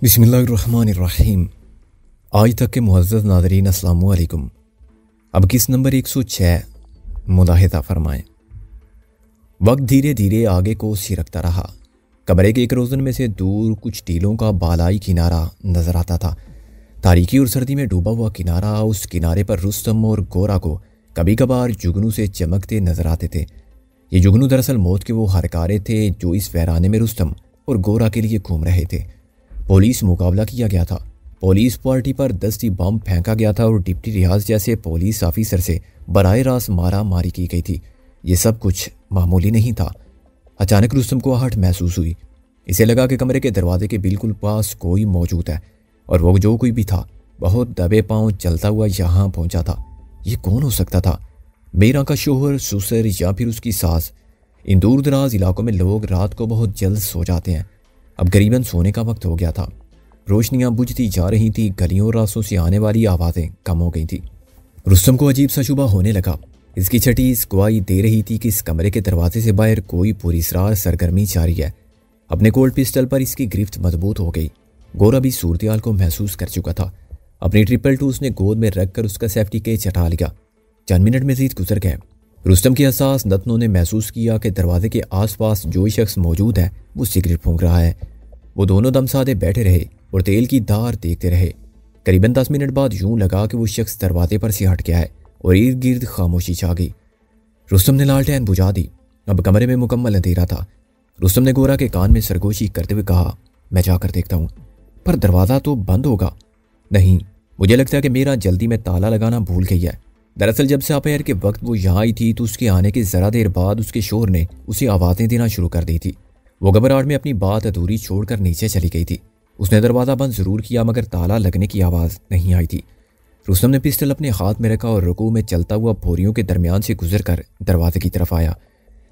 बिस्मिल्लाहिर्रहमानिर्रहीम। आज तक के मुअज़्ज़ज़ नाज़रीन अस्सलामु अलैकुम। अब किस नंबर 106 मुलाहिज़ा फरमाएं। वक्त धीरे धीरे आगे को सिरकता रहा। कमरे के एक रोज़न में से दूर कुछ टीलों का बालाई किनारा नजर आता था। तारीकी और सर्दी में डूबा हुआ किनारा। उस किनारे पर रुस्तम और गोरा को कभी कभार जुगनू से चमकते नजर आते थे। ये जुगनू दरअसल मौत के वो हरकारे थे जो इस वीराने में रुस्तम और गोरा के लिए घूम रहे थे। पुलिस मुकाबला किया गया था। पुलिस पार्टी पर दस्ती बम फेंका गया था और डिप्टी रियाज जैसे पुलिस ऑफिसर से बराह रास्त मारा मारी की गई थी। ये सब कुछ मामूली नहीं था। अचानक रुस्तम को आहट महसूस हुई। इसे लगा कि कमरे के दरवाजे के बिल्कुल पास कोई मौजूद है और वो जो कोई भी था बहुत दबे पांव चलता हुआ यहाँ पहुंचा था। ये कौन हो सकता था? मीरा का शोहर, ससुर या फिर उसकी सास? इन दूर दराज इलाकों में लोग रात को बहुत जल्द सो जाते हैं। अब करीबन सोने का वक्त हो गया था। रोशनियां बुझती जा रही थी। गलियों और रास्तों से आने वाली आवाज़ें कम हो गई थी। रुस्तम को अजीब सा शुबा होने लगा। इसकी छठी इस गवाही दे रही थी कि इस कमरे के दरवाजे से बाहर कोई पुरस्रार सरगर्मी जारी है। अपने कोल्ड पिस्टल पर इसकी गिरफ्त मजबूत हो गई। गोरा भी सूरत को महसूस कर चुका था। अपनी 222 उसने गोद में रखकर उसका सेफ्टी केस हटा लिया। चंद मिनट मजीद गुजर गए। रुस्तम की हसास नतनों ने महसूस किया कि दरवाजे के आसपास जो शख्स मौजूद है वो सिगरेट फूंक रहा है। वो दोनों दम साधे बैठे रहे और तेल की धार देखते रहे। करीबन 10 मिनट बाद यूं लगा कि वो शख्स दरवाजे पर से हट गया है और इर्द गिर्द खामोशी छा गई। रुस्तम ने लालटेन बुझा दी। अब कमरे में मुकम्मल अंधेरा था। रुस्तम ने गोरा के कान में सरगोशी करते हुए कहा, मैं जाकर देखता हूँ, पर दरवाज़ा तो बंद होगा। नहीं, मुझे लगता है कि मेरा जल्दी में ताला लगाना भूल गई है। दरअसल जब से दोपहर के वक्त वो यहाँ आई थी तो उसके आने के ज़रा देर बाद उसके शोर ने उसे आवाज़ें देना शुरू कर दी थी। वो घबराहट में अपनी बात अधूरी छोड़कर नीचे चली गई थी। उसने दरवाज़ा बंद ज़रूर किया मगर ताला लगने की आवाज़ नहीं आई थी। रुस्तम ने पिस्टल अपने हाथ में रखा और रुकू में चलता हुआ बोरियों के दरमियान से गुजरकर दरवाजे की तरफ आया।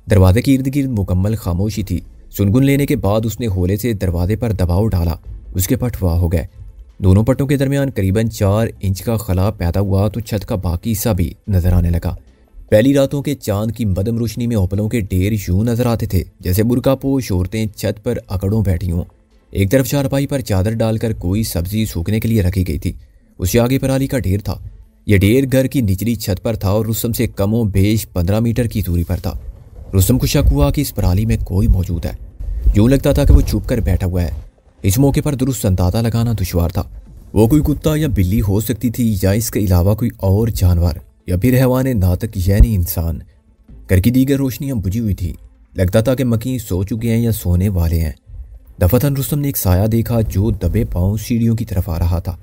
दरवाजे के इर्द गिर्द मुकम्मल खामोशी थी। सुनगुन लेने के बाद उसने होले से दरवाजे पर दबाव डाला। उसके पट वाह हो गए। दोनों पट्टों के दरमियान करीबन 4 इंच का खला पैदा हुआ तो छत का बाकी हिस्सा भी नजर आने लगा। पहली रातों के चांद की मदम रोशनी में ओपलों के ढेर यूं नजर आते थे जैसे बुरकापोश औरतें छत पर अकड़ों बैठी हों। एक तरफ चारपाई पर चादर डालकर कोई सब्जी सूखने के लिए रखी गई थी। उससे आगे पराली का ढेर था। यह ढेर घर की निचली छत पर था और रुस्तम से कमो बेश 15 मीटर की दूरी पर था। रुस्तम को शक हुआ कि इस पराली में कोई मौजूद है। यूं लगता था कि वो छुप कर बैठा हुआ है। इस मौके पर दुरुस्त अंदाजा लगाना दुश्वार था। वो कोई कुत्ता या बिल्ली हो सकती थी या इसके अलावा कोई और जानवर या फिर हैवान नातक यानी इंसान। घर की दीगर रोशनियां बुझी हुई थी। लगता था कि मकीन सो चुके हैं या सोने वाले हैं। दफातन रुस्तम ने एक साया देखा जो दबे पांव सीढ़ियों की तरफ आ रहा था।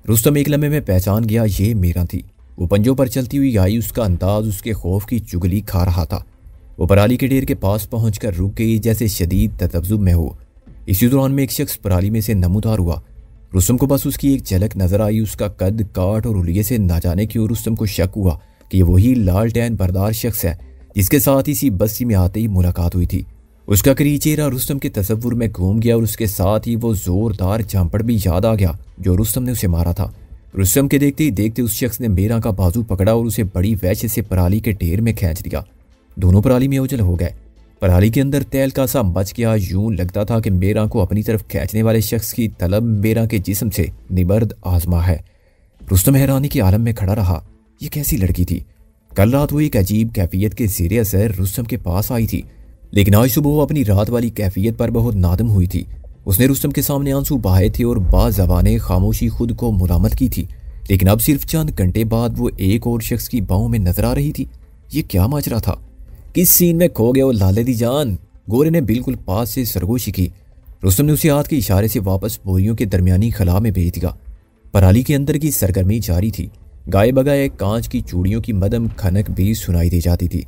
रुस्तम एक लम्हे में पहचान गया ये मीरा थी। वो पंजों पर चलती हुई आई। उसका अंदाज उसके खौफ की चुगली खा रहा था। वो पराली के ढेर के पास पहुंचकर रुक गई जैसे शदीद ततब्जुब में हो। इसी दौरान में एक शख्स पराली में से नमूदार हुआ। रुस्तम को बस उसकी एक झलक नजर आई। उसका कद काट और उलिये से ना जाने की और रुस्तम को शक हुआ कि ये वही लालटेन बरदार शख्स है जिसके साथ इसी बस्ती में आते ही मुलाकात हुई थी। उसका करीब चेहरा रुस्तम के तसव्वुर में घूम गया और उसके साथ ही वो जोरदार झांपड़ भी याद आ गया जो रुस्तम ने उसे मारा था। रुस्तम के देखते ही देखते उस शख्स ने मीरा का बाजू पकड़ा और उसे बड़ी वहशत से पराली के ढेर में खींच दिया। दोनों पराली में ओझल हो गए। पराली के अंदर तेल का सा मच गया। यूं लगता था कि मीरा को अपनी तरफ खींचने वाले शख्स की तलब मीरा के जिस्म से निबर्द आजमा है। रुस्तम हैरानी के आलम में खड़ा रहा। ये कैसी लड़की थी? कल रात वो एक अजीब कैफियत के ज़ेरे असर रुस्तम के पास आई थी, लेकिन आज सुबह वो अपनी रात वाली कैफियत पर बहुत नादम हुई थी। उसने रुस्तम के सामने आंसू बहाए थे और बाज़बाने खामोशी खुद को मुलामत की थी, लेकिन अब सिर्फ चंद घंटे बाद वो एक और शख्स की बाहों में नजर आ रही थी। ये क्या माजरा था? किस सीन में खो गए वो लाले दी जान? गोरे ने बिल्कुल पास से सरगोशी की। रुस्तम ने उसे हाथ के इशारे से वापस बोरियों के दरमियानी खला में भेज दिया। पराली के अंदर की सरगर्मी जारी थी। गाये बगाए कांच की चूड़ियों की मदम खनक भी सुनाई दी जाती थी।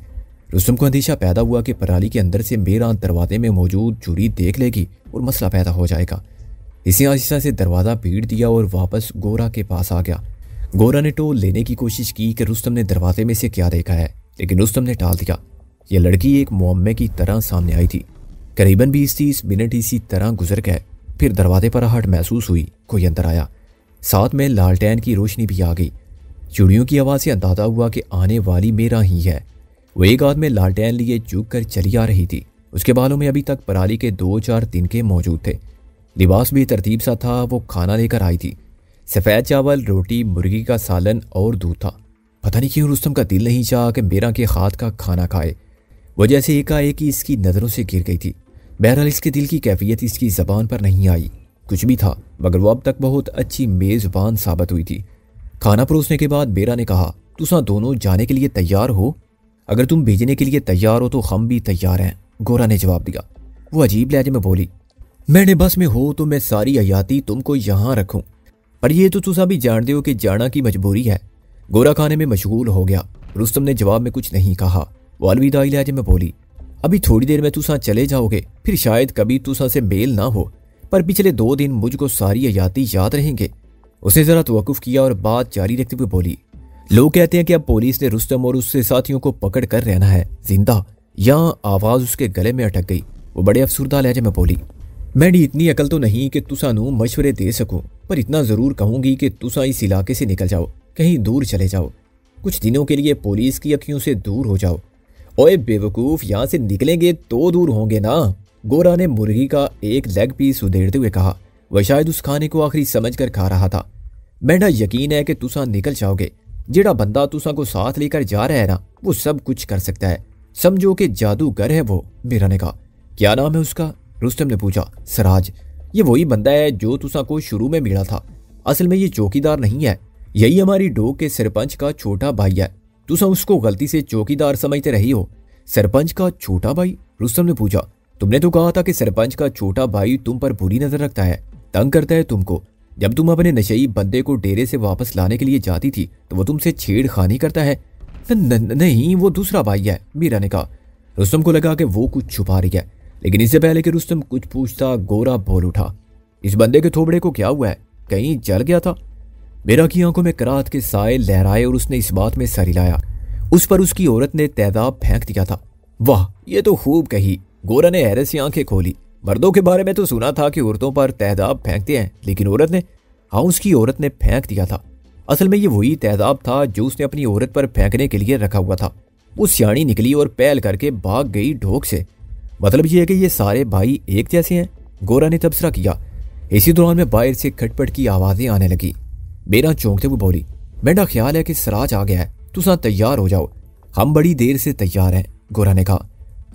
रुस्तम को अंदेशा पैदा हुआ कि पराली के अंदर से मीरा दरवाजे में मौजूद चूड़ी देख लेगी और मसला पैदा हो जाएगा। इसी आहिस्ता से दरवाज़ा भीड़ दिया और वापस गोरा के पास आ गया। गोरा ने टोल लेने की कोशिश की कि रुस्तम ने दरवाजे में से क्या देखा है, लेकिन रुस्तम ने टाल दिया। यह लड़की एक मुअम्मे की तरह सामने आई थी। करीबन 20-30 मिनट इसी तरह गुजर गए। फिर दरवाजे पर आहट महसूस हुई। कोई अंदर आया। साथ में लालटेन की रोशनी भी आ गई। चूड़ियों की आवाज़ से अंदाजा हुआ कि आने वाली मीरा ही है। वो एक हाथ में लालटेन लिए झुक कर चली आ रही थी। उसके बालों में अभी तक पराली के 2-4 तिनके मौजूद थे। लिबास भी तरतीब सा था। वो खाना लेकर आई थी, सफ़ेद चावल, रोटी, मुर्गी का सालन और दूध था। पता नहीं क्यों रुस्तम का दिल नहीं चाहा कि मेरा के हाथ का खाना खाए। वो जैसे एकाएक ही इसकी नज़रों से गिर गई थी। बहरहाल इसके दिल की कैफियत इसकी ज़बान पर नहीं आई। कुछ भी था, मगर वो अब तक बहुत अच्छी मेज़बान साबित हुई थी। खाना परोसने के बाद बेरा ने कहा, तुसा दोनों जाने के लिए तैयार हो? अगर तुम भेजने के लिए तैयार हो तो हम भी तैयार हैं, गोरा ने जवाब दिया। वो अजीब लहजे में बोली, मैंने बस में हो तो मैं सारी हयाती तुमको यहाँ रखूं, पर ये तो तुसा भी जानते हो कि जाना की मजबूरी है। गोरा खाने में मशगूल हो गया। रुस्तम ने जवाब में कुछ नहीं कहा। वो अलविदाई लहजे में बोली, अभी थोड़ी देर में तुसा चले जाओगे, फिर शायद कभी तुसा से मेल ना हो, पर पिछले 2 दिन मुझको सारी हयाती याद रहेंगे। उसने जरा तवक्कुफ किया और बात जारी रखते हुए बोली, लोग कहते हैं कि अब पुलिस ने रुस्तम और उसके साथियों को पकड़ कर रहना है जिंदा। यहाँ आवाज उसके गले में अटक गई। वो बड़े अफसुर्दा लहजे में बोली, मैंने इतनी अकल तो नहीं कि तुसा नू मशवरे दे सकूं, पर इतना जरूर कहूंगी कि तुसा इस इलाके से निकल जाओ, कहीं दूर चले जाओ, कुछ दिनों के लिए पुलिस की अखियों से दूर हो जाओ। ओए बेवकूफ, यहाँ से निकलेंगे तो दूर होंगे ना। गोरा ने मुर्गी का एक लेग पीस उधेड़ते हुए कहा। वह शायद उस खाने को आखिरी समझ कर खा रहा था। मैंने यकीन है कि तुसा निकल जाओगे। जेड़ा बंदा तुसा को साथ लेकर जा रहा है ना, वो सब कुछ कर सकता है। समझो कि जादूगर है वो, मीरा ने कहा। क्या नाम है उसका? रुस्तम ने पूछा। सराज। ये वही बंदा है जो तुसा को शुरू में मिला था। असल में ये चौकीदार नहीं है, यही हमारी डोग के सरपंच का छोटा भाई है। तुसा उसको गलती से चौकीदार समझते रही हो। सरपंच का छोटा भाई? रुस्तम ने पूछा। तुमने तो कहा था कि सरपंच का छोटा भाई तुम पर बुरी नजर रखता है, तंग करता है तुमको। जब तुम अपने नशेई बंदे को डेरे से वापस लाने के लिए जाती थी तो वो तुमसे छेड़खानी करता है। नहीं, वो दूसरा भाई है, मीरा ने कहा। रुस्तम को लगा कि वो कुछ छुपा रही है, लेकिन इससे पहले कि रुस्तम कुछ पूछता गोरा बोल उठा। इस बंदे के थोबड़े को क्या हुआ है? कहीं जल गया था? मीरा की आंखों में कराहत के साए लहराए और उसने इस बात में सर हिलाया। उस पर उसकी औरत ने तेजाब फेंक दिया था। वाह, ये तो खूब कही। गोरा ने हैरत से आंखें खोली। मर्दों के बारे में तो सुना था कि औरतों पर तेजाब फेंकते हैं, लेकिन औरत ने? हाँ, उसकी औरत ने फेंक दिया था। असल में ये वही तेजाब था जो उसने अपनी औरत पर फेंकने के लिए रखा हुआ था। वो सियाणी निकली और पहल करके भाग गई ढोक से। मतलब ये है कि ये सारे भाई एक जैसे हैं, गोरा ने तबसरा किया। इसी दौरान में बाहर से खटपट की आवाजें आने लगी। बेरा चौंकते हुए बोली, मेरा ख्याल है कि सराज आ गया है, तुसा तैयार हो जाओ। हम बड़ी देर से तैयार हैं, गोरा ने कहा।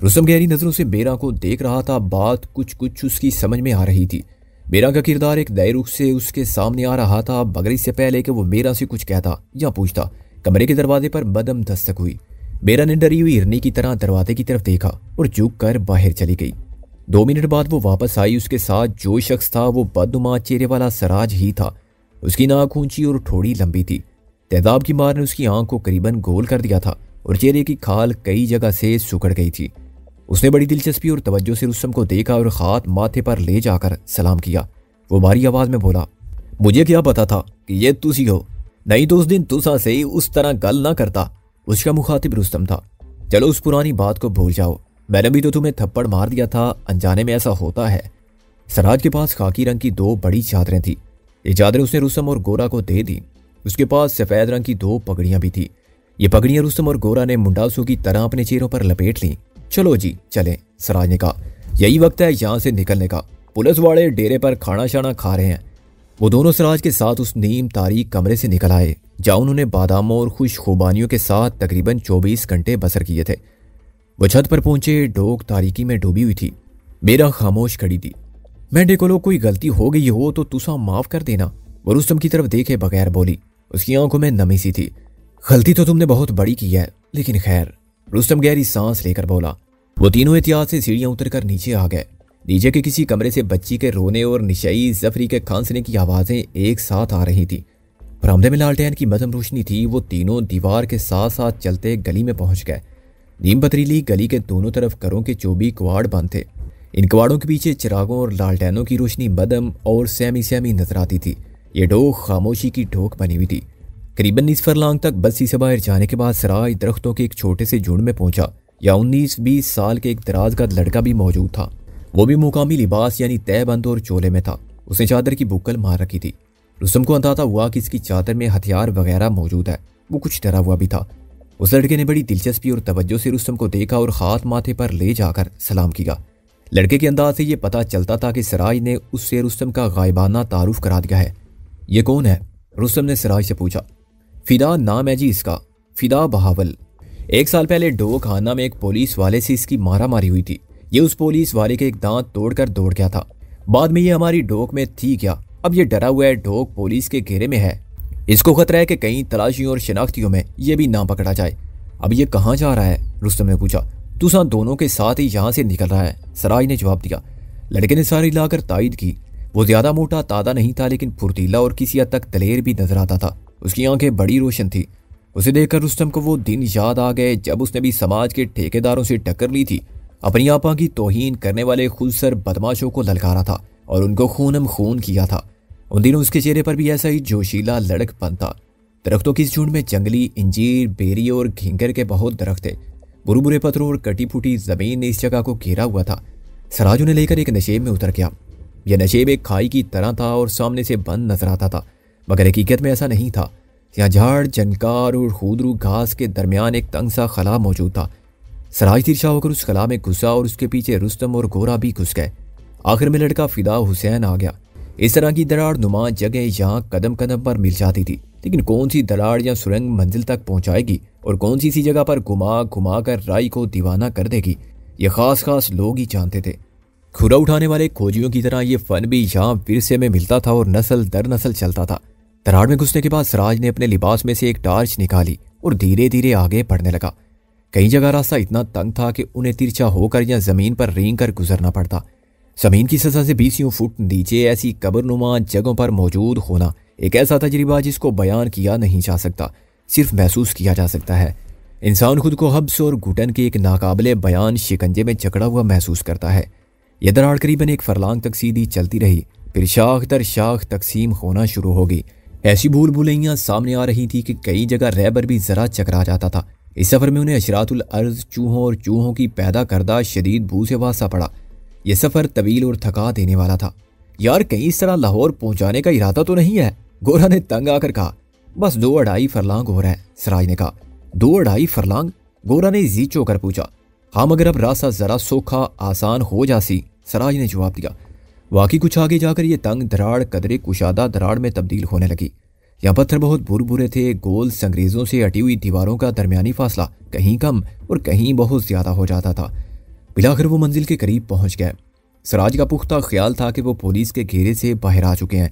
रुस्तम गहरी नजरों से बेरा को देख रहा था। बात कुछ कुछ उसकी समझ में आ रही थी। बेरा का किरदार एक नए रुख से उसके सामने आ रहा था, मगर इससे पहले कि वो बेरा से कुछ कहता या पूछता, कमरे के दरवाजे पर मदम दस्तक हुई। बेरा ने डरी हुई हिरनी की तरह दरवाजे की तरफ देखा और झुक कर बाहर चली गई। 2 मिनट बाद वो वापस आई। उसके साथ जो शख्स था वो बदनुमा चेहरे वाला सराज ही था। उसकी नाक ऊंची और थोड़ी लंबी थी। तेजाब की मार ने उसकी आंख को करीबन गोल कर दिया था और चेहरे की खाल कई जगह से सुकड़ गई थी। उसने बड़ी दिलचस्पी और तवज्जो से रुस्तम को देखा और हाथ माथे पर ले जाकर सलाम किया। वो भारी आवाज में बोला, मुझे क्या पता था कि ये तुसी हो, नहीं तो उस दिन तुसा से उस तरह गल ना करता। उसका मुखातिब रुस्तम था। चलो उस पुरानी बात को भूल जाओ, मैंने भी तो तुम्हें थप्पड़ मार दिया था, अनजाने में ऐसा होता है। सराज के पास खाकी रंग की 2 बड़ी चादरें थी। ये चादरें उसने रुस्तम और गोरा को दे दी। उसके पास सफेद रंग की 2 पगड़ियां भी थी। ये पगड़ियां रुस्तम और गोरा ने मुंडासों की तरह अपने चेहरों पर लपेट लीं। चलो जी चले, सराज ने कहा। यही वक्त है यहाँ से निकलने का, पुलिस वाले डेरे पर खाना शाना खा रहे हैं। वो दोनों सराज के साथ उस नीम तारीख कमरे से निकल आए जहाँ उन्होंने बादामों और खुश खुबानियों के साथ तकरीबन 24 घंटे बसर किए थे। वो छत पर पहुंचे। डोग तारीकी में डूबी हुई थी। मेरा खामोश खड़ी थी। मैं को कोई गलती हो गई हो तो तुसा माफ कर देना, वो रुस्तम की तरफ देखे बगैर बोली। उसकी आंखों में नमी सी थी। गलती तो तुमने बहुत बड़ी की है, लेकिन खैर, रुस्तम गहरी सांस लेकर बोला। वो तीनों एहतियात से सीढ़ियां उतरकर नीचे आ गए। नीचे के किसी कमरे से बच्ची के रोने और निशाई जफरी के खांसने की आवाजें एक साथ आ रही थी। बरामदे में लालटेन की मध्यम रोशनी थी। वो तीनों दीवार के साथ साथ चलते गली में पहुंच गए। नीम पथरीली गली के दोनों तरफ घरों के 24 कवाड़ बंद थे। इन कवाड़ों के पीछे चिरागों और लालटेनों की रोशनी मध्यम और सहमी सहमी नजर आती थी। ये ढोक खामोशी की ढोक बनी हुई थी। करीबन निस फरलांग तक बस्ती से बाहर जाने के बाद सराज दरख्तों के एक छोटे से झुंड में पहुंचा। या 19-20 साल के एक दराज का लड़का भी मौजूद था। वो भी मुकामी लिबास यानी तहबंद और चोले में था। उसने चादर की बुक्कल मार रखी थी। रुस्तम को अंदाजा हुआ कि इसकी चादर में हथियार वगैरह मौजूद है। वो कुछ डरा हुआ भी था। उस लड़के ने बड़ी दिलचस्पी और तवज्जो से रुस्तम को देखा और हाथ माथे पर ले जाकर सलाम किया। लड़के के अंदाज से ये पता चलता था कि सराज ने उससे रुस्तम का गायबाना तारुफ करा दिया है। ये कौन है? रुस्तम ने सराज से पूछा। फिदा नाम है जी इसका, फिदा बहावल। 1 साल पहले डोखाना में एक पुलिस वाले से इसकी मारा मारी हुई थी। ये उस पुलिस वाले के एक दांत तोड़कर दौड़ गया था। बाद में ये हमारी डोक में थी क्या? अब ये डरा हुआ है, डोक पुलिस के घेरे में है। इसको खतरा है कि कहीं तलाशियों और शिनाख्तियों में ये भी ना पकड़ा जाए। अब ये कहाँ जा रहा है? रुस्तम ने पूछा। तुसा दोनों के साथ ही यहाँ से निकल रहा है, सराज ने जवाब दिया। लड़के ने सारी लाकर तायद की। वो ज्यादा मोटा तादा नहीं था, लेकिन फुर्तीला और किसी हद तक दलेर भी नजर आता था। उसकी आंखें बड़ी रोशन थी। उसे देखकर रुस्तम को वो दिन याद आ गए जब उसने भी समाज के ठेकेदारों से टक्कर ली थी। अपनी आपा की तौहीन करने वाले खुदसर बदमाशों को ललकारा था और उनको खूनम खून किया था। उन दिनों उसके चेहरे पर भी ऐसा ही जोशीला लड़कपन था। दरख्तों की झुंड में जंगली इंजीर, बेरी और घिंगर के बहुत दरख्त थे। बुरे बुरे पत्थरों और कटी फूटी जमीन ने इस जगह को घेरा हुआ था। सराज उन्हें लेकर एक नशेब में उतर गया। यह नशेब एक खाई की तरह था और सामने से बंद नजर आता था, मगर हकीकत में ऐसा नहीं था। यहाँ झाड़, जनकार और खुदरू घास के दरमियान एक तंग सा खला मौजूद था। सराज तिरछा होकर उस खला में घुसा और उसके पीछे रुस्तम और गोरा भी घुस गए। आखिर में लड़का फिदा हुसैन आ गया। इस तरह की दरार नुमा जगह यहाँ कदम कदम पर मिल जाती थी, लेकिन कौन सी दरार या सुरंग मंजिल तक पहुंचाएगी और कौन सी जगह पर घुमा घुमा कर राई को दीवाना कर देगी, ये खास खास लोग ही जानते थे। खुरा उठाने वाले खोजियों की तरह ये फन भी यहाँ विरसे में मिलता था और नस्ल दर नस्ल चलता था। दरार में घुसने के बाद सराज ने अपने लिबास में से एक टार्च निकाली और धीरे धीरे आगे बढ़ने लगा। कई जगह रास्ता इतना तंग था कि उन्हें तिरछा होकर या जमीन पर रेंग कर गुजरना पड़ता। जमीन की सतह से 20 फुट नीचे ऐसी कब्रनुमा जगहों पर मौजूद होना एक ऐसा तजर्बा जिसको बयान किया नहीं जा सकता, सिर्फ महसूस किया जा सकता है। इंसान खुद को हब्स और घुटन के एक नाकाबिले बयान शिकंजे में जकड़ा हुआ महसूस करता है। यह दरार करीबन 1 फरलांग तक सीधी चलती रही, फिर शाख दर शाख तकसीम होना शुरू हो गई। ऐसी भूल भुलैयां सामने आ रही थी कि कई जगह रहबर भी जरा चकरा जाता था। इस सफर में उन्हें अशरातुल अर्ज, चूहों और चूहों की पैदा करदा शदीद भू से वास्ता पड़ा। यह सफर तवील और थका देने वाला था। यार कहीं इस तरह लाहौर पहुंचाने का इरादा तो नहीं है? गोरा ने तंग आकर कहा। बस 2-2.5 फरलांग हो रहा है, सराज ने कहा। 2-2.5 फरलांग? गोरा ने जीचो कर पूछा। हाँ, मगर अब रास्ता जरा सोखा आसान हो जासी, सराज ने जवाब दिया। वाकई कुछ आगे जाकर ये तंग दराड़ कदरे कुशादा दराड़ में तब्दील होने लगी। यहाँ पत्थर बहुत बुरे थे। गोल संग्रेजों से अटी हुई दीवारों का दरमियानी फासला कहीं कम और कहीं बहुत ज्यादा हो जाता था। बिलाखिर वो मंजिल के करीब पहुंच गए। सराज का पुख्ता ख्याल था कि वो पुलिस के घेरे से बाहर आ चुके हैं,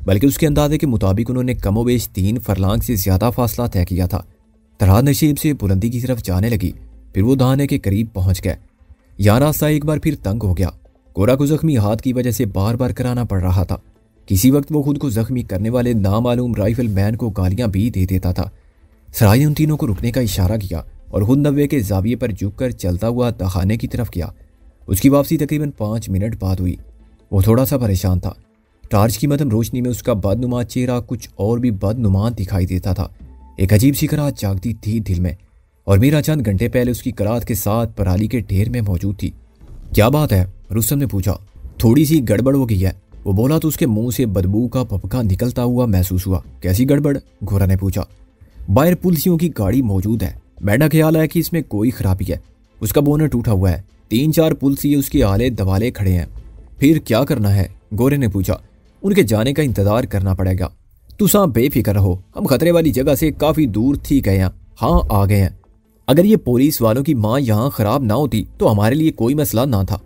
बल्कि उसके अंदाजे के मुताबिक उन्होंने कमोबेश 3 फरलांग से ज्यादा फासला तय किया था। दरार नशीब से बुलंदी की तरफ जाने लगी, फिर वो दहाने के करीब पहुंच गए। यहाँ रास्ता एक बार फिर तंग हो गया। गोरा को जख्मी हाथ की वजह से बार बार कराना पड़ रहा था। किसी वक्त वो खुद को जख्मी करने वाले नामालूम राइफल मैन को गालियां भी दे देता था। सराय ने उन तीनों को रुकने का इशारा किया और खुद 90 के जाविये पर झुककर चलता हुआ दहाने की तरफ गया। उसकी वापसी तकरीबन 5 मिनट बाद हुई। वो थोड़ा सा परेशान था। टार्च की मदम रोशनी में उसका बदनुमा चेहरा कुछ और भी बदनुमा दिखाई देता था। एक अजीब सी कराहत जागती थी दिल में, और मीरा चंद घंटे पहले उसकी कराहत के साथ पराली के ढेर में मौजूद थी। क्या बात है? रुस्तम ने पूछा। थोड़ी सी गड़बड़ हो गई है, वो बोला तो उसके मुंह से बदबू का भपका निकलता हुआ महसूस हुआ। कैसी गड़बड़? गोरा ने पूछा। बाहर पुलिसियों की गाड़ी मौजूद है। मेरा ख्याल है कि इसमें कोई खराबी है। उसका बोनट टूटा हुआ है। 3-4 पुलिसिये उसके आले दवाले खड़े हैं। फिर क्या करना है? गोरे ने पूछा। उनके जाने का इंतजार करना पड़ेगा। तुसा बेफिक्र रहो, हम खतरे वाली जगह से काफी दूर थी गए हैं। हाँ, आ गए हैं। अगर ये पुलिस वालों की माँ यहाँ खराब ना होती तो हमारे लिए कोई मसला ना था।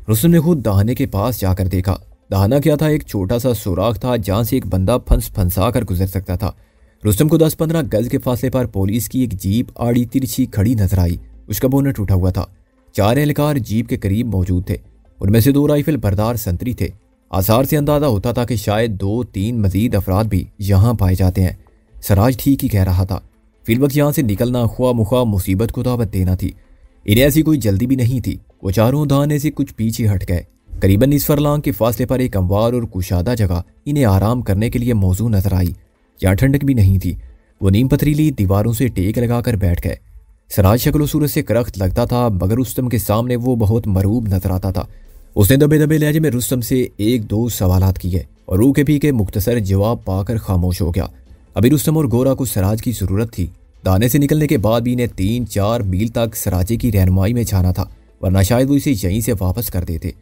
रुस्तम ने खुद दहाने के पास जाकर देखा। दहाना क्या था? एक छोटा सा सुराख था जहां से एक बंदा फंसा कर गुजर सकता था। रुस्तम को 10-15 गज के फासले पर पुलिस की एक जीप आड़ी तिरछी खड़ी नजर आई। उसका बोनट उठा हुआ था। 4 एहलकार जीप के करीब मौजूद थे। उनमें से 2 राइफल बरदार संतरी थे। आसार से अंदाजा होता था कि शायद 2-3 मजीद अफराद भी यहाँ पाए जाते हैं। सराज ठीक ही कह रहा था। फिर वक्त यहाँ से निकलना ख्वा मुख्वा मुसीबत को दावत देना थी। इन्हें ऐसी कोई जल्दी भी नहीं थी। वो चारों दहाने से कुछ पीछे हट गए। करीबन 20 फरलांग के फासले पर एक हमवार और कुशादा जगह इन्हें आराम करने के लिए मौजू नजर आई। यहाँ ठंडक भी नहीं थी। वो नीम पथरीली दीवारों से टेक लगाकर बैठ गए। सराज शक्ल सूरत से करख्त लगता था, मगर रुस्तम के सामने वो बहुत मरूब नजर आता था। उसने दबे दबे लहजे में रुस्तम से 1-2 सवालात किए और रूखे पीके मुख्तसर जवाब पाकर खामोश हो गया। अभी रुस्तम और गोरा को सराज की जरूरत थी। दाने से निकलने के बाद भी इन्हें 3-4 मील तक सराजे की रहनुमाई में जाना था। वरना शायद वो इसे यहीं से वापस कर देते।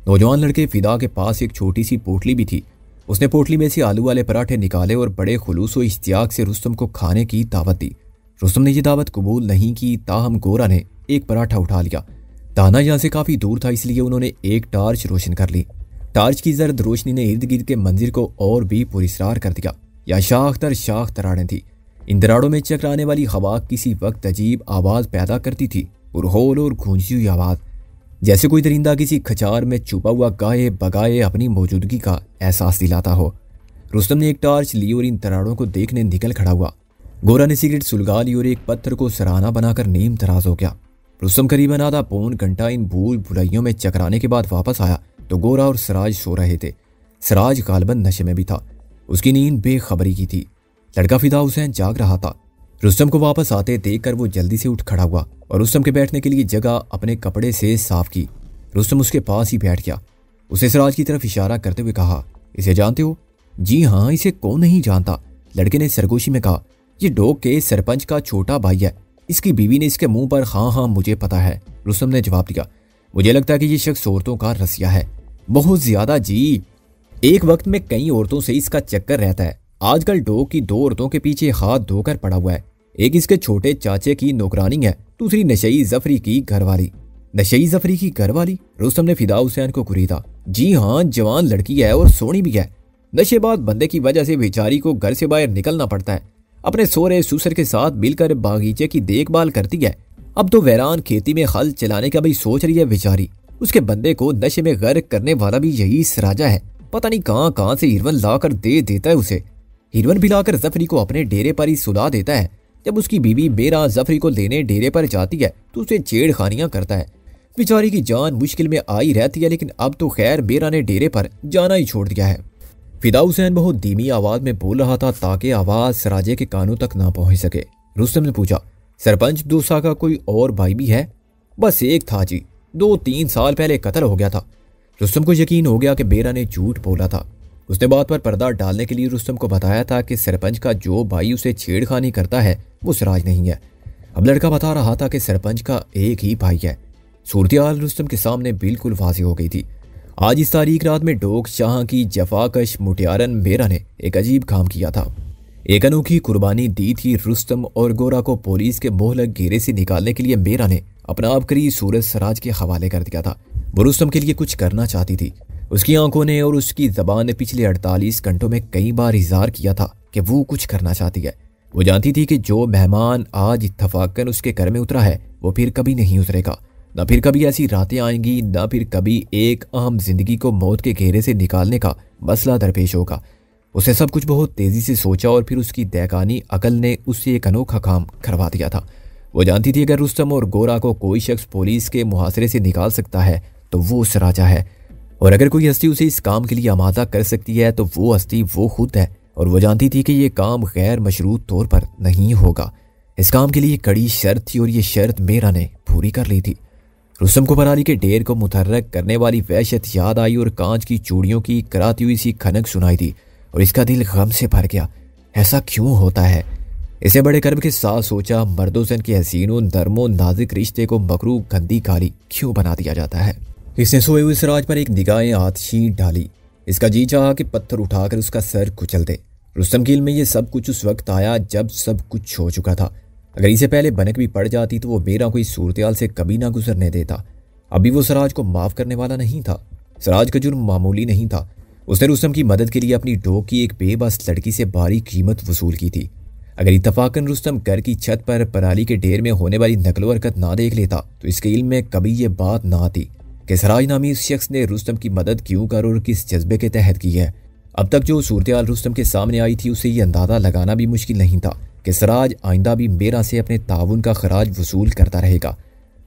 नौजवान लड़के फिदा के पास एक छोटी सी पोटली भी थी। उसने पोटली में से आलू वाले पराठे निकाले और बड़े खुलूस व इश्तियाक से रुस्तम को खाने की दावत दी। रुस्तम ने यह दावत कबूल नहीं की, ताहम गोरा ने एक पराठा उठा लिया। दाना यहाँ से काफ़ी दूर था, इसलिए उन्होंने एक टार्च रोशन कर ली। टार्च की जर्द रोशनी ने इर्द गिर्द के मंजिल को और भी पुरस्कार कर दिया। या शाख दर शाख तराड़ें थी। इन दराड़ों में चकराने वाली हवा किसी वक्त अजीब आवाज़ पैदा करती थी, पुरहोल और गूंजती हुई आवाज़, जैसे कोई दरिंदा किसी खचार में छुपा हुआ गाये बगाए अपनी मौजूदगी का एहसास दिलाता हो। रुस्तम ने एक टार्च ली और इन तराड़ों को देखने निकल खड़ा हुआ। गोरा ने सिगरेट सुलगा ली और एक पत्थर को सराहना बनाकर नीम तराज हो गया। रुस्तम करीबन आधा पौन घंटा इन भूल भुलैयों में चकराने के बाद वापस आया तो गोरा और सराज सो रहे थे। सराज गालबन नशे में भी था, उसकी नींद बेखबरी की थी। लड़का फिदा हुसैन जाग रहा था। रुस्तम को वापस आते देखकर वो जल्दी से उठ खड़ा हुआ और रुस्तम के बैठने के लिए जगह अपने कपड़े से साफ की। रुस्तम उसके पास ही बैठ गया। उसे सराज की तरफ इशारा करते हुए कहा, इसे जानते हो? जी हाँ, इसे कौन नहीं जानता, लड़के ने सरगोशी में कहा। ये डोग के सरपंच का छोटा भाई है। इसकी बीवी ने इसके मुंह पर हाँ हाँ मुझे पता है, रुस्तम ने जवाब दिया। मुझे लगता है कि ये शख्स औरतों का रसिया है, बहुत ज्यादा जी। एक वक्त में कई औरतों से इसका चक्कर रहता है। आजकल डोग की 2 औरतों के पीछे हाथ धोकर पड़ा हुआ है। एक इसके छोटे चाचे की नौकरानी है, दूसरी नशई जफरी की घरवाली। नशई जफरी की घरवाली? रुस्तम ने फिदा हुसैन को कुरीदा। जी हाँ, जवान लड़की है और सोनी भी है। नशेबाज बंदे की वजह से बेचारी को घर से बाहर निकलना पड़ता है। अपने सोरे ससुर के साथ मिलकर बागीचे की देखभाल करती है। अब तो वैरान खेती में हल चलाने का भी सोच रही है बेचारी। उसके बंदे को नशे में गर्क करने वाला भी यही सराजा है। पता नहीं कहां कहां से हीरवन लाकर दे देता है उसे। हीरवन भी लाकर जफरी को अपने डेरे पर ही सुला देता है। जब उसकी बीवी मेरा जफरी को लेने डेरे पर जाती है तो उसे छेड़खानियां करता है। बेचारी की जान मुश्किल में आई रहती है, लेकिन अब तो खैर मेरा ने डेरे पर जाना ही छोड़ दिया है। फिदा हुसैन बहुत धीमी आवाज में बोल रहा था ताकि आवाज सराजे के कानों तक ना पहुंच सके। रुस्तम ने पूछा, सरपंच दूसरा का कोई और भाई भी है? बस एक था जी, 2-3 साल पहले कत्ल हो गया था। रुस्तम को यकीन हो गया कि बेरा ने झूठ बोला था। उसने बात पर पर्दा डालने के लिए रुस्तम को बताया था कि सरपंच का जो भाई उसे छेड़खानी करता है वो सराज नहीं है। अब लड़का बता रहा था कि सरपंच का एक ही भाई है। सूरत-ए-हाल रुस्तम के सामने बिल्कुल वाज़ेह हो गई थी। आज इस तारीख रात में डोग शाह की जफाकश मुटियारन बेरा ने एक अजीब काम किया था। एक अनोखी कुर्बानी दी थी। रुस्तम और गोरा को पुलिस के मोहलक घेरे से निकालने के लिए बेरा ने अपना आबकारी सूरज सराज के हवाले कर दिया था। वो रुस्तम के लिए कुछ करना चाहती थी। उसकी आंखों ने और उसकी जबान ने पिछले 48 घंटों में कई बार इज़हार किया था कि वो कुछ करना चाहती है। वो जानती थी कि जो मेहमान आज इत्तफाकन उसके घर में उतरा है वो फिर कभी नहीं उतरेगा। न फिर कभी ऐसी रातें आएंगी, न फिर कभी एक अहम जिंदगी को मौत के घेरे से निकालने का मसला दरपेश होगा। उसे सब कुछ बहुत तेजी से सोचा और फिर उसकी दैकानी अकल ने उससे एक अनोखा काम करवा दिया था। वो जानती थी अगर रुस्तम और गोरा को कोई शख्स पुलिस के मुहासरे से निकाल सकता है तो वो सराजा है, और अगर कोई हस्ती उसे इस काम के लिए आमादा कर सकती है तो वो हस्ती वो खुद है। और वो जानती थी कि ये काम गैर मशरूत तौर पर नहीं होगा। इस काम के लिए कड़ी शर्त थी और ये शर्त मेरा ने पूरी कर ली थी। रुस्तम को पराली के ढेर को मुतहर्रक करने वाली वहशत याद आई और कांच की चूड़ियों की कराती हुई सी खनक सुनाई दी और इसका दिल गम से भर गया। ऐसा क्यों होता है? इसे बड़े कर्म के साथ सोचा, मर्दोजन के हसीनों नरमो नाजिक रिश्ते को मकरू गंदी काली क्यों बना दिया जाता है? इसने सोए हुए सराज पर एक निगाहें आतिशी डाली। इसका जी चाहा कि पत्थर उठाकर उसका सर कुचल दे। रुस्तम की इल्म में ये सब कुछ उस वक्त आया जब सब कुछ हो चुका था। अगर इसे पहले भनक भी पड़ जाती तो वो मेरा कोई सूरत-ए-हाल से कभी ना गुजरने देता। अभी वो सराज को माफ करने वाला नहीं था। सराज का जुर्म मामूली नहीं था। उसने रुस्तम की मदद के लिए अपनी डोग की एक बेबस लड़की से भारी कीमत वसूल की थी। अगर इत्तफाकन रुस्तम घर की छत पर पराली के ढेर में होने वाली नकलो हरकत ना देख लेता तो इसके इल्म में कभी ये बात ना आती कि सराज नामी इस शख्स ने रुस्तम की मदद क्यों कर और किस जज्बे के तहत की है। अब तक जो सूरत-ए-हाल रुस्तम के सामने आई थी उसे ये अंदाजा लगाना भी मुश्किल नहीं था कि सराज आइंदा भी मेरा से अपने ताउन का खराज वसूल करता रहेगा।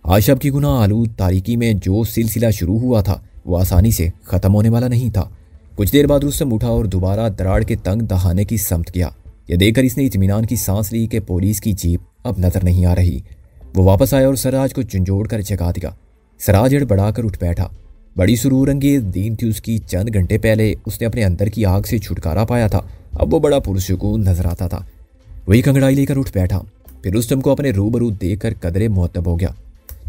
आज शब की गुनाह आलूद तारीकी में जो सिलसिला शुरू हुआ था वो आसानी से ख़त्म होने वाला नहीं था। कुछ देर बाद रुस्तम उठा और दोबारा दराड़ के तंग दहाने की समत गया। यह देखकर इसने इत्मीनान की सांस ली कि पुलिस की जीप अब नजर नहीं आ रही। वो वापस आया और सराज को झंझोड़ कर जगा दिया। सराज बढ़ाकर उठ बैठा। बड़ी सुरूर अंगेज दीन थी उसकी। चंद घंटे पहले उसने अपने अंदर की आग से छुटकारा पाया था, अब वो बड़ा पुरसुकून नजर आता था। वही कंगड़ाई लेकर उठ बैठा। फिर रुस्तम को अपने रूबरू देखकर कदरे मुअत्तब हो गया।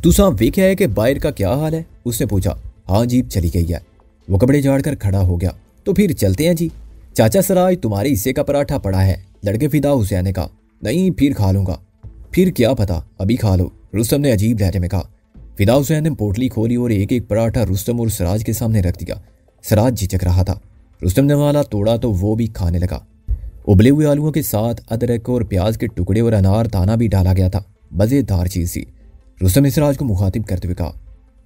तू साहब वेख्या है कि बाहर का क्या हाल है? उसने पूछा। हाँ जीप चली गई है। वो कपड़े झाड़कर खड़ा हो गया। तो फिर चलते हैं जी। चाचा सराज तुम्हारे हिस्से का पराठा पड़ा है। लड़के फिदा हुसैन ने कहा। नहीं फिर खा लूंगा। फिर क्या पता, अभी खा लो, रुस्तम ने अजीब लहजे में कहा। फिदा हुसैन ने पोटली खोली और एक एक पराठा रुस्तम और सराज के सामने रख दिया। सराज झिझक रहा था। रुस्तम ने वाला तोड़ा तो वो भी खाने लगा। उबले हुए आलूओं के साथ अदरक और प्याज के टुकड़े और अनार दाना भी डाला गया था। मज़ेदार चीज़ थी। रुस्तम ने सराज को मुखातिब करते हुए कहा,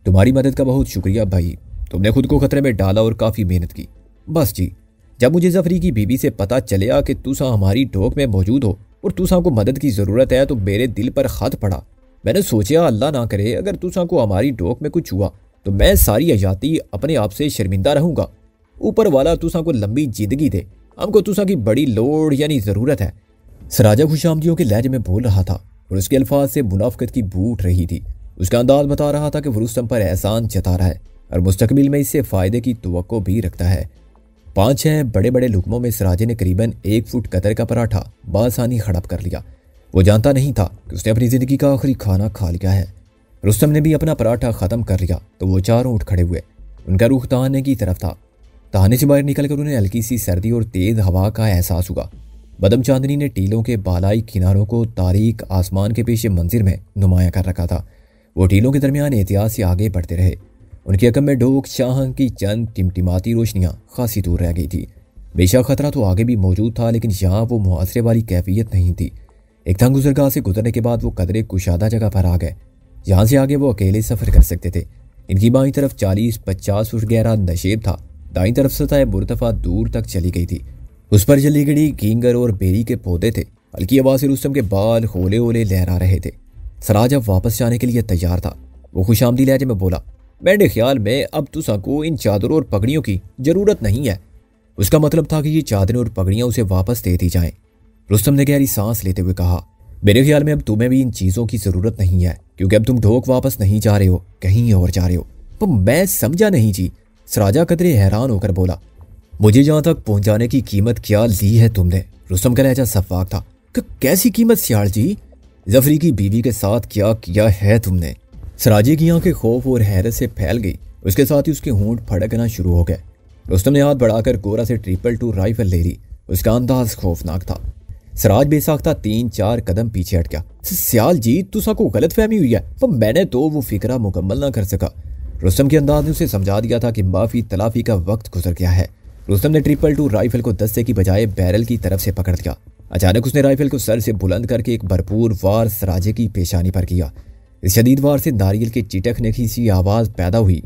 तुम्हारी मदद का बहुत शुक्रिया भाई, तुमने खुद को खतरे में डाला और काफ़ी मेहनत की। बस जी, जब मुझे जफरी की बीबी से पता चलेगा कि तुसा हमारी ढोक में मौजूद हो और तुसा को मदद की ज़रूरत है तो मेरे दिल पर खत पड़ा। मैंने सोचा अल्लाह ना करे अगर तुसा को हमारी ढोक में कुछ हुआ तो मैं सारी हयाती अपने आप से शर्मिंदा रहूँगा। ऊपर वाला तुसा को लंबी जिंदगी दे, हमको तुसा की बड़ी लोड़ यानी ज़रूरत है। सराजा खुशामदियों के लहजे में बोल रहा था और उसके अल्फाज से मुनाफिकत की बू उठ रही थी। उसका अंदाज बता रहा था कि वो रुस्तम पर एहसान जता रहा है और मुस्तकबिल में इससे फ़ायदे की तवक्को भी रखता है। 5-6 बड़े बड़े लुकमों में सराजे ने करीबन 1 फुट कतर का पराठा बासानी हड़प कर लिया। वो जानता नहीं था कि उसने अपनी ज़िंदगी का आखिरी खाना खा लिया है। रुस्तम ने भी अपना पराठा ख़त्म कर लिया तो वो चारों उठ खड़े हुए। उनका रुख तहाने की तरफ था। तहाने से बाहर निकलकर उन्हें हल्की सी सर्दी और तेज़ हवा का एहसास हुआ। बदम चांदनी ने टीलों के बालाई किनारों को तारीक आसमान के पेश मंजिर में नुमाया कर रखा था। वो टीलों के दरमियान एहतियात से आगे बढ़ते रहे। उनकी अकम में डोक शाह की चंद टिमटिमाती रोशनियाँ खासी दूर रह गई थी। बेशक खतरा तो आगे भी मौजूद था, लेकिन यहाँ वो मुआसरे वाली कैफियत नहीं थी। एक तंग गुजरगाह से गुजरने के बाद वो कदरे कुशादा जगह पर आ गए। यहाँ से आगे वो अकेले सफ़र कर सकते थे। इनकी बाईं तरफ 40-50 फुट गहरा नशेब था। दाईं तरफ सतह मुर्तफा दूर तक चली गई थी। उस पर जली गड़ी कींगर और बेरी के पौधे थे। हल्की आवाज़ से रुस्तम के बाल होले होले लहरा रहे थे। सराज अब वापस जाने के लिए तैयार था। वो खुशामदी लहजे में बोला, मेरे ख्याल में अब तुसा को इन चादरों और पगड़ियों की ज़रूरत नहीं है। उसका मतलब था कि ये चादरें और पगड़ियाँ उसे वापस दे दी जाएं। रुस्तम ने गहरी सांस लेते हुए कहा, मेरे ख्याल में अब तुम्हें भी इन चीज़ों की ज़रूरत नहीं है, क्योंकि अब तुम ढोक वापस नहीं जा रहे हो, कहीं और जा रहे हो। पर मैं समझा नहीं जी। सराजा कदरे हैरान होकर बोला, मुझे जहाँ तक पहुँचाने की कीमत क्या ली है तुमने? रुस्तम का लहजा सफाक था। कैसी कीमत सियाल जी? जफरी की बीवी के साथ क्या किया है तुमने? सराजे की आंखें खौफ और हैरत से फैल गई। उसके साथ ही उसके होंठ फड़कना शुरू हो गए। रुस्तम ने हाथ बढ़ाकर गोरा से 222 राइफल ले ली। उसका अंदाज खौफनाक था। सराज बेसाख्ता 3-4 कदम पीछे हट गया। सियाल जी, तुसा को गलत फहमी हुई है, पर मैंने तो वो फिक्रा मुकम्मल ना कर सका। रुस्तम के अंदाज ने उसे समझा दिया था कि माफी तलाफी का वक्त गुजर गया है। रुस्तम ने 222 राइफल को दस्ते की बजाय बैरल की तरफ से पकड़ दिया। अचानक उसने राइफल को सर से बुलंद करके एक भरपूर वार सराजे की पेशानी पर किया। इस शदीद वार से नारियल के चिटकने की सी आवाज़ पैदा हुई।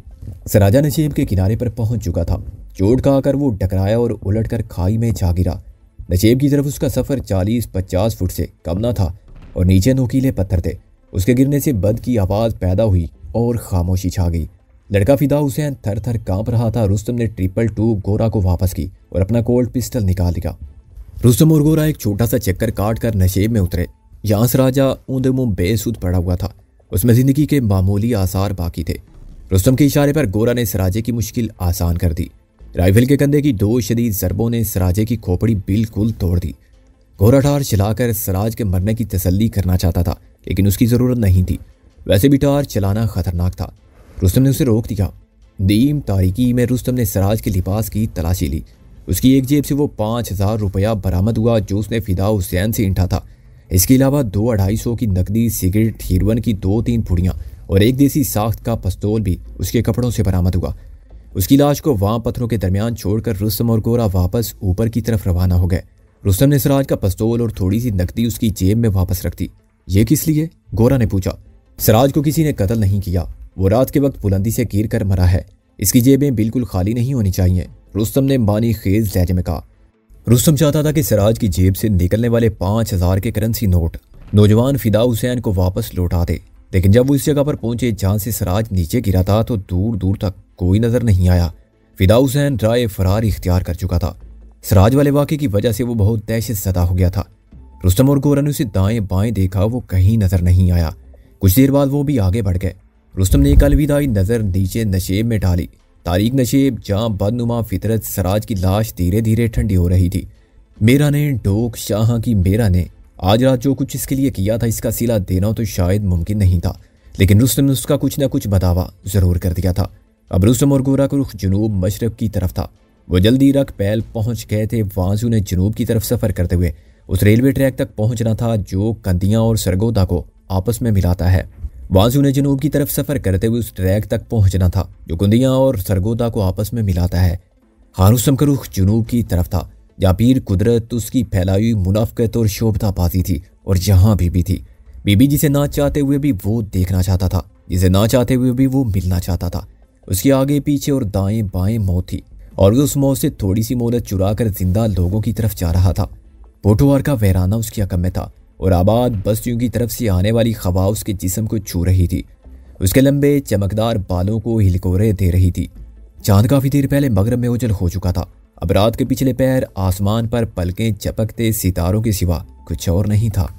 सराजा नशेब के किनारे पर पहुंच चुका था। चोट खाकर वो टकराया और उलटकर खाई में जा गिरा। नशेब की तरफ उसका सफ़र 40-50 फुट से कम ना था और नीचे नोकीले पत्थर थे। उसके गिरने से बद की आवाज़ पैदा हुई और खामोशी छा गई। लड़का फिदा हुसैन थर थर कांप रहा था। रुस्तम ने 222 गोरा को वापस की और अपना कोल्ड पिस्टल निकाल लिया। रुस्तम और गोरा एक छोटा सा चक्कर काट कर नशेब में उतरे। यहाँ सराजा ऊंधे मुंह बेसुध पड़ा हुआ था। उसमें जिंदगी के मामूली आसार बाकी थे। रुस्तम के इशारे पर गोरा ने सराजे की मुश्किल आसान कर दी। राइफल के कंधे की 2 शदीद ज़रबों ने सराजे की खोपड़ी बिल्कुल तोड़ दी। गोरा टार चलाकर सराज के मरने की तसल्ली करना चाहता था, लेकिन उसकी ज़रूरत नहीं थी। वैसे भी टार चलाना खतरनाक था। रुस्तम ने उसे रोक दिया। दीम तारीकी में रुस्तम ने सराज के लिबास की तलाशी ली। उसकी एक जेब से वो 5000 रुपया बरामद हुआ जो उसने फिदा हुसैन से इंठा था। इसके अलावा 200-250 की नकदी, सिगरेट, हीरोइन की 2-3 पुड़ियाँ और एक देसी साख्त का पिस्तौल भी उसके कपड़ों से बरामद हुआ। उसकी लाश को वहाँ पत्थरों के दरमियान छोड़कर रुस्तम और गोरा वापस ऊपर की तरफ रवाना हो गए। रुस्तम ने सराज का पिस्तौल और थोड़ी सी नकदी उसकी जेब में वापस रख दी। ये किस लिए? गोरा ने पूछा। सराज को किसी ने कत्ल नहीं किया, वो रात के वक्त बुलंदी से गिर कर मरा है। इसकी जेबें बिल्कुल खाली नहीं होनी चाहिए, रुस्तम ने मानी खेज लहजे में कहा। रुस्तम चाहता था कि सराज की जेब से निकलने वाले 5000 के करेंसी नोट नौजवान फिदा हुसैन को वापस लौटा दे, लेकिन जब वो इस जगह पर पहुंचे जहां से सराज नीचे गिरा था तो दूर दूर तक कोई नजर नहीं आया। फिदा हुसैन राय फरार इख्तियार कर चुका था। सराज वाले वाक़े की वजह से वो बहुत दहशत ज़दा हो गया था। रुस्तम और गोरा ने उसे दाएं बाएं देखा, वो कहीं नजर नहीं आया। कुछ देर बाद वो भी आगे बढ़ गए। रुस्तम ने एक अलविदाई नज़र नीचे नशेब में डाली। तारीक नशेब जहाँ बदनुमा फितरत सराज की लाश धीरे धीरे ठंडी हो रही थी। मेरा ने डोक शाह की मेरा ने आज रात जो कुछ इसके लिए किया था इसका सिला देना तो शायद मुमकिन नहीं था, लेकिन रुस्तम ने उसका कुछ न कुछ बतावा जरूर कर दिया था। अब रुस्तम और गोरा का रुख जुनूब मशरक की तरफ था। वो जल्दी रख पहल पहुंच गए थे। वाजू ने जुनूब की तरफ सफर करते हुए उस रेलवे ट्रैक तक पहुंचना था जो कंदियां और सरगोदा को आपस में मिलाता है। वाजू ने जुनूब की तरफ सफर करते हुए उस ट्रैक तक पहुंचना था जो कंदियां और सरगोदा को आपस में मिलाता है। हाँ, रुस्तम का रुख जुनूब की तरफ था जहाँ पीर कुदरत उसकी फैलाई मुनाफकत और शोभताबाजी थी और जहाँ बीबी थी, बीबी जिसे ना चाहते हुए भी वो देखना चाहता था, जिसे ना चाहते हुए भी वो मिलना चाहता था। उसके आगे पीछे और दाएं बाएं मौत थी और वो उस मौत से थोड़ी सी मोहलत चुरा कर जिंदा लोगों की तरफ जा रहा था। पोटोवार का वैराना उसकी अकम में था और आबाद बस्तियों की तरफ से आने वाली हवा उसके जिस्म को छू रही थी। उसके लंबे चमकदार बालों को हिलकोरे दे रही थी। चांद काफी देर पहले मगरब में ओझल हो चुका था। अब रात के पिछले पैर आसमान पर पलकें चपकते सितारों के सिवा कुछ और नहीं था।